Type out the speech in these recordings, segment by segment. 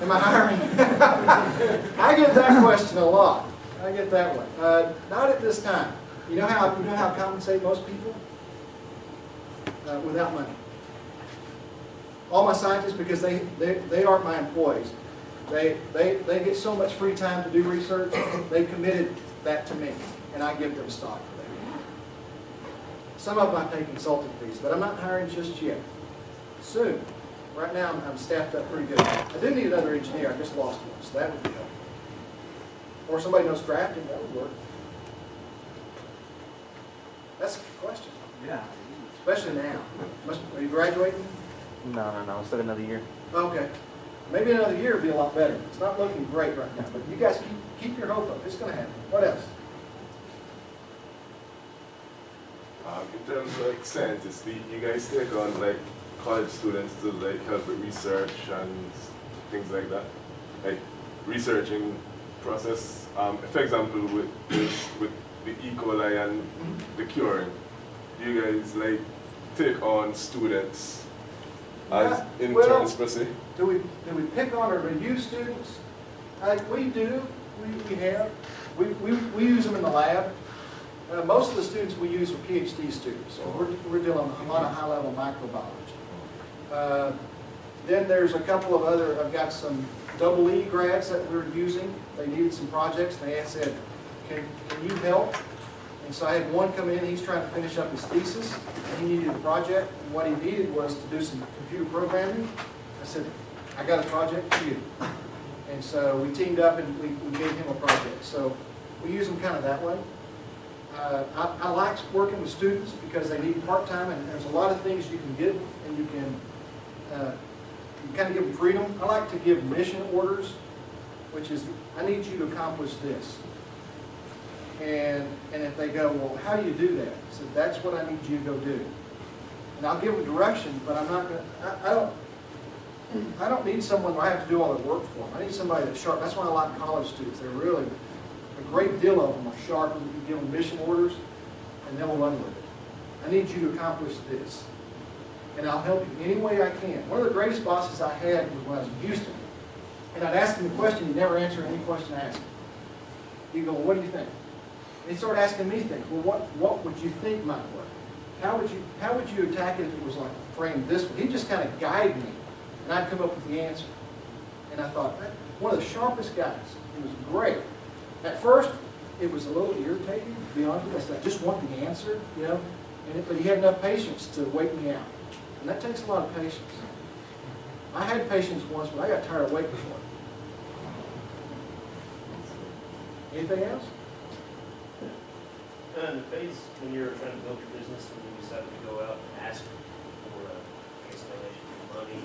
Am I hiring? I get that question a lot. I get that one. Not at this time. You know how I compensate most people? Without money. All my scientists, because they aren't my employees. They get so much free time to do research. They committed that to me, and I give them stock for that. Some of them I pay consulting fees, but I'm not hiring just yet. Soon. Right now I'm staffed up pretty good. I do need another engineer. I just lost one, so that would be helpful. Or somebody knows drafting, that would work. That's a good question. Yeah. Especially now. Are you graduating? No. Still another year. Okay. Maybe another year would be a lot better. It's not looking great right now, but you guys keep your hope up. It's going to happen. What else? In terms of like scientists, do you guys take on like college students to like help with research and things like that? Like researching process. For example, with the E. coli and the curing, do you guys like take on students as interns per se? Do we pick on or review students? We do. We have. We use them in the lab. Most of the students we use are PhD students, so we're dealing a lot of high-level microbiology. Then there's a couple of other, I've got some EE grads that we're using. They needed some projects, and they said, can you help? And so I had one come in, he's trying to finish up his thesis, and he needed a project, and what he needed was to do some computer programming. I said, I got a project for you. And so we teamed up and we gave him a project. So we use them kind of that way. I like working with students because they need part-time, and there's a lot of things you can get, and you can kind of give them freedom. I like to give mission orders, which is, I need you to accomplish this. And if they go, well, how do you do that? I said, that's what I need you to go do. And I'll give them direction, but I'm not going to, I don't need someone where I have to do all the work for them. I need somebody that's sharp. That's why I like college students. They're really, a great deal of them are sharp, and you can give them mission orders, and they'll run with it. I need you to accomplish this. And I'll help you any way I can. One of the greatest bosses I had was when I was in Houston. And I'd ask him a question, he'd never answer any question I asked him. He'd go, well, what do you think? And he'd start asking me things. Well, what would you think might work? How would you attack it if it was like framed this way? He'd just kind of guide me, and I'd come up with the answer. And I thought, one of the sharpest guys. He was great. At first, it was a little irritating, to be honest with you. I said, I just want the answer, you know. But he had enough patience to wait me out. And that takes a lot of patience. I had patience once, but I got tired of waiting for it. Anything else? In the phase when you're trying to build your business and you decided to go out and ask for I guess, donation of money,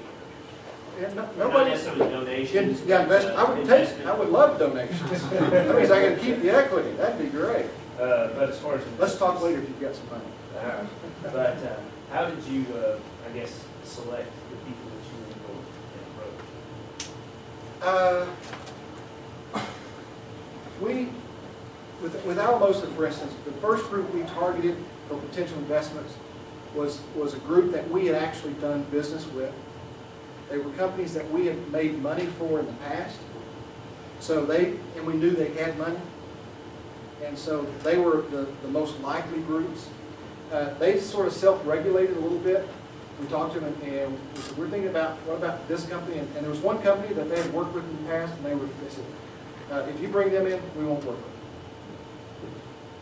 Yeah, not nobody. necessarily donations. Yeah, I would love donations. That means I can keep the equity. That'd be great. But as far as Let's talk later if you've got some money. But how did you, I guess, select the people that you would go and approach? With Alamosa, for instance, the first group we targeted for potential investments was a group that we had actually done business with. They were companies that we had made money for in the past. So and we knew they had money. And so they were the most likely groups. They sort of self-regulated a little bit. We talked to them and we said, we're thinking about, what about this company? And there was one company that they had worked with in the past, and they said, if you bring them in, we won't work with them.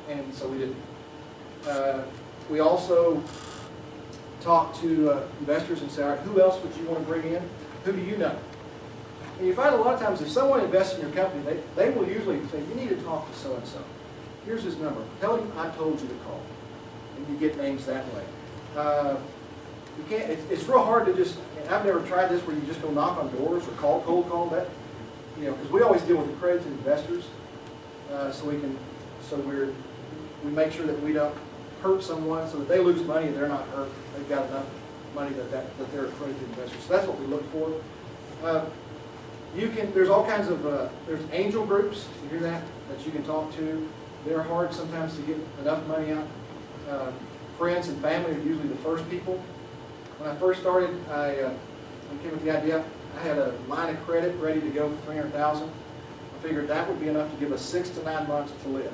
And so we didn't. We also talked to investors and said, all right, who else would you want to bring in? Who do you know? And you find a lot of times if someone invests in your company, they will usually say, you need to talk to so-and-so. Here's his number. Tell him I told you to call. And you get names that way. You can't. It's real hard to just. I've never tried this where you just go knock on doors or cold call. That, because we always deal with accredited investors, we make sure that we don't hurt someone, so that they lose money and they're not hurt. They've got enough money that they're accredited investors. So that's what we look for. There's all kinds of there's angel groups. You hear that you can talk to. They're hard sometimes to get enough money out. Friends and family are usually the first people. When I first started, I came with the idea, I had a line of credit ready to go for $300,000. I figured that would be enough to give us 6 to 9 months to live.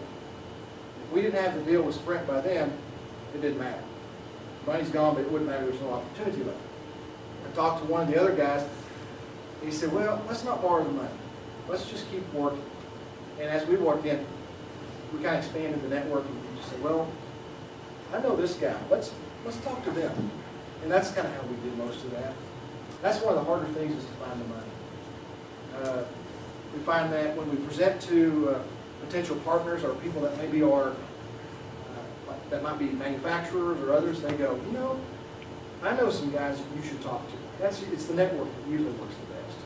If we didn't have the deal with Sprint by then, it didn't matter. Money's gone, but it wouldn't matter, there's no opportunity left. I talked to one of the other guys, he said, well, let's not borrow the money. Let's just keep working. And as we worked in, we kind of expanded the network and just said, well, I know this guy, let's talk to them. And that's kind of how we did most of that. That's one of the harder things is to find the money. We find that when we present to potential partners or people that maybe are, that might be manufacturers or others, they go, you know, I know some guys that you should talk to. It's the network that usually works the best.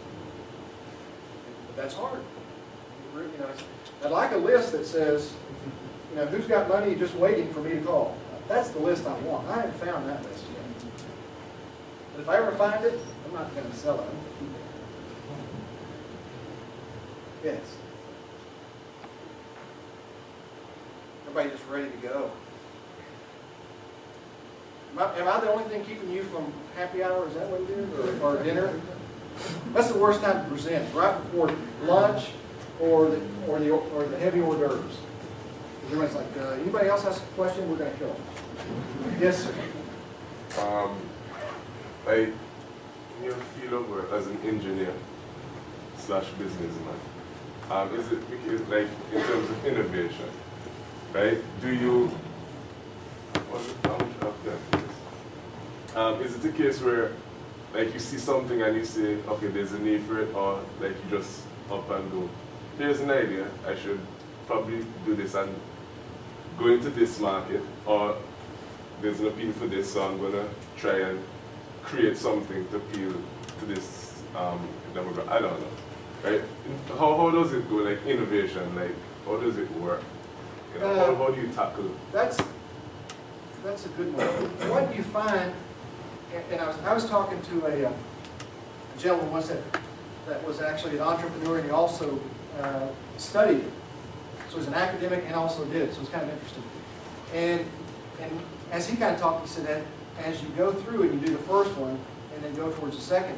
But that's hard. You know, I'd like a list that says, you know, who's got money just waiting for me to call. That's the list I want. I haven't found that list yet. But if I ever find it, I'm not going to sell it. I'm going to keep it. Yes. Everybody just ready to go. Am I the only thing keeping you from happy hour? Is that what it is? Or dinner? That's the worst time to present, right before lunch or the heavy hors d'oeuvres. Everybody's like, anybody else has a question? We're going to kill them. Yes, sir. Like, in your field of work as an engineer / businessman, is it because, like, in terms of innovation, right? Do you, is it a case where, like, you see something and you say, okay, there's a need for it, or like you just up and go, here's an idea, I should probably do this and go into this market, or there's no appeal for this, so I'm going to try and create something to appeal to this demographic. I don't know, right? How does it go, like innovation, like how does it work? You know, how do you tackle? That's a good one. What you find, and I was talking to a gentleman once that was actually an entrepreneur, and he also studied it. So he's an academic and also did it, so it's kind of interesting. And as he kind of talked, he said that as you go through and you do the first one and then go towards the second,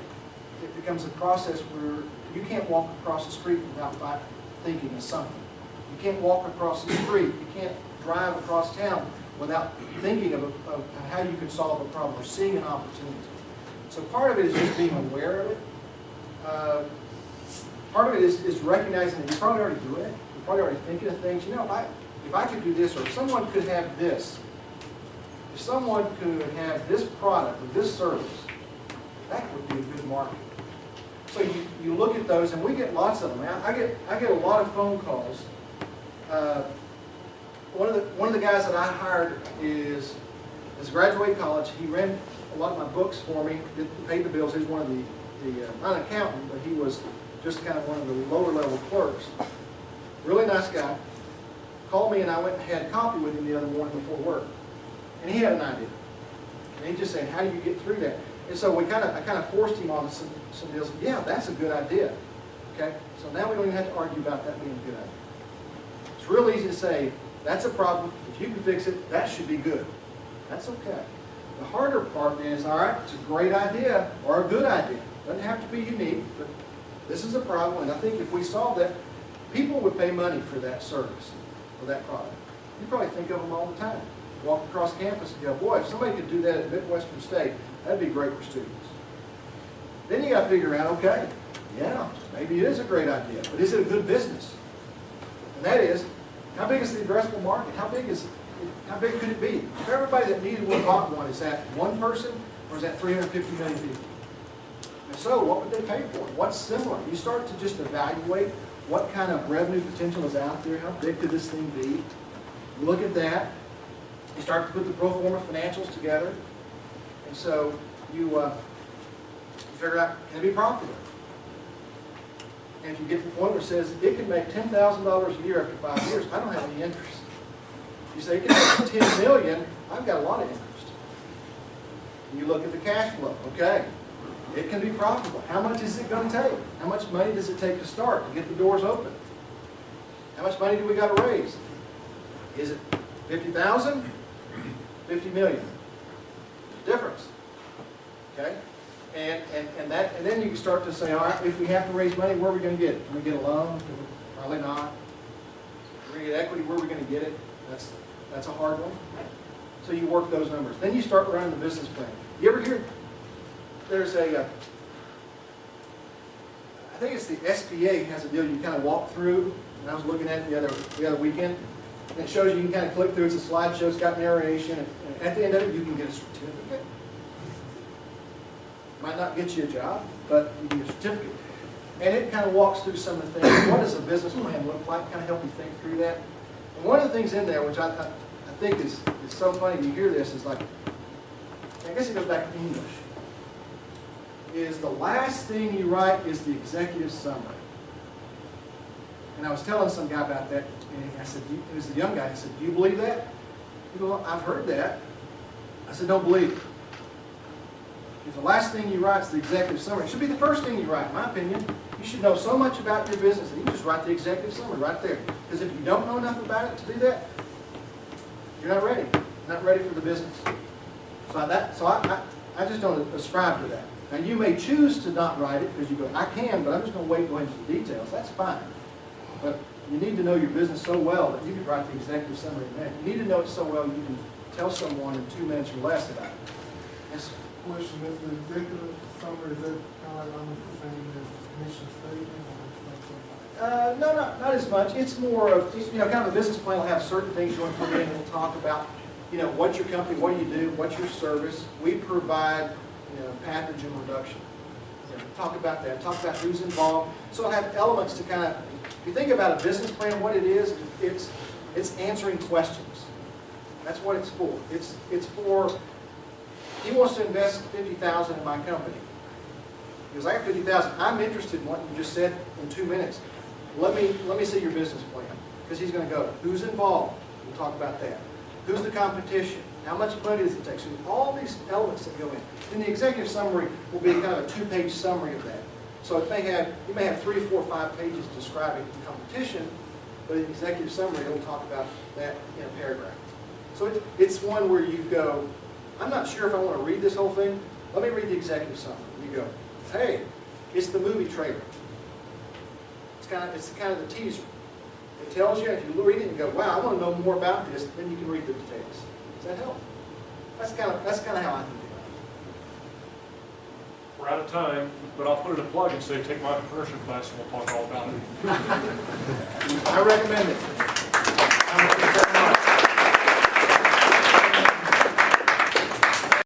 it becomes a process where you can't walk across the street without thinking of something. You can't walk across the street. You can't drive across town without thinking of how you could solve a problem or seeing an opportunity. So part of it is just being aware of it. Part of it is recognizing that you're probably already doing it. You're probably already thinking of things. You know, if I could do this, or if someone could have this, if someone could have this product or this service, that would be a good market. So you look at those, and we get lots of them. I get a lot of phone calls. One of the guys that I hired is graduated college. He ran a lot of my books for me, paid the bills. He was one of the not an accountant, but he was just kind of one of the lower level clerks. Really nice guy. Called me, and I went and had coffee with him the other morning before work. And he had an idea. And he just said, how do you get through that? And so I kind of forced him on some deals. Yeah, that's a good idea. Okay? So now we don't even have to argue about that being a good idea. It's real easy to say, that's a problem. If you can fix it, that should be good. That's okay. The harder part is, all right, it's a great idea or a good idea. Doesn't have to be unique, but this is a problem. And I think if we solve that, people would pay money for that service, for that product. You probably think of them all the time. Walk across campus and go, boy, if somebody could do that at Midwestern State, that'd be great for students. Then you got to figure out, okay, yeah, maybe it is a great idea, but is it a good business? And that is, how big is the addressable market? How big could it be? If everybody that needed one bought one, is that one person or is that 350 million people? And so, what would they pay for it? What's similar? You start to just evaluate what kind of revenue potential is out there. How big could this thing be? You look at that. You start to put the pro forma financials together. And so you figure out, can it be profitable? And if you get to the point where it says it can make $10,000 a year after 5 years, I don't have any interest. You say it can make $10 million, I've got a lot of interest. And you look at the cash flow. Okay, it can be profitable. How much is it going to take? How much money does it take to start, to get the doors open? How much money do we got to raise? Is it 50,000? 50 million. Difference. Okay? And then you can start to say, all right, if we have to raise money, where are we going to get it? Can we get a loan? Probably not. We're going to get equity, where are we going to get it? That's a hard one. So you work those numbers. Then you start running the business plan. You ever hear, there's I think it's the SBA has a deal you kind of walk through, and I was looking at it the other weekend, and it shows you can kind of click through, it's a slideshow, it's got narration, and at the end of it, you can get a certificate. Might not get you a job, but you can get a certificate. And it kind of walks through some of the things. What does a business plan look like? Kind of help you think through that. And one of the things in there, which I think is so funny, you hear this, is like, I guess it goes back to English, is the last thing you write is the executive summary. And I was telling some guy about that, and I said, it was the young guy, I said, do you believe that? He goes, well, I've heard that. I said, don't believe it. If the last thing you write is the executive summary, it should be the first thing you write, in my opinion. You should know so much about your business that you just write the executive summary right there. Because if you don't know enough about it to do that, you're not ready. You're not ready for the business. So I just don't ascribe to that. Now you may choose to not write it because you go, I can, but I'm just going to wait and go into the details. That's fine. But you need to know your business so well that you can write the executive summary in that. You need to know it so well you can tell someone in 2 minutes or less about it. Yes. Question, is the executive summary, is that kind of like almost the same as mission statement or something? No, not as much. It's more of, kind of a business plan will have certain things you want to put in. We'll talk about, what's your company, what do you do, what's your service. We provide, pathogen reduction. Talk about that. Talk about who's involved. So it'll have elements to kind of, if you think about a business plan, what it is, it's answering questions. That's what it's for. It's for, he wants to invest $50,000 in my company. He goes, I got $50,000. I'm interested in what you just said in 2 minutes. Let me see your business plan. Because he's going to go, who's involved? We'll talk about that. Who's the competition? How much money does it take? So all these elements that go in. Then the executive summary will be kind of a 2-page summary of that. So you may have 3, 4, 5 pages describing the competition, but in the executive summary, it'll talk about that in a paragraph. So it's one where you go, I'm not sure if I want to read this whole thing. Let me read the executive summary. You go, hey, it's the movie trailer. It's kind of the teaser. It tells you, if you read it and go, wow, I want to know more about this, then you can read the details. Does that help? That's kind of how I think about it. We're out of time, but I'll put in a plug and say, take my conversion class and we'll talk all about it. I recommend it.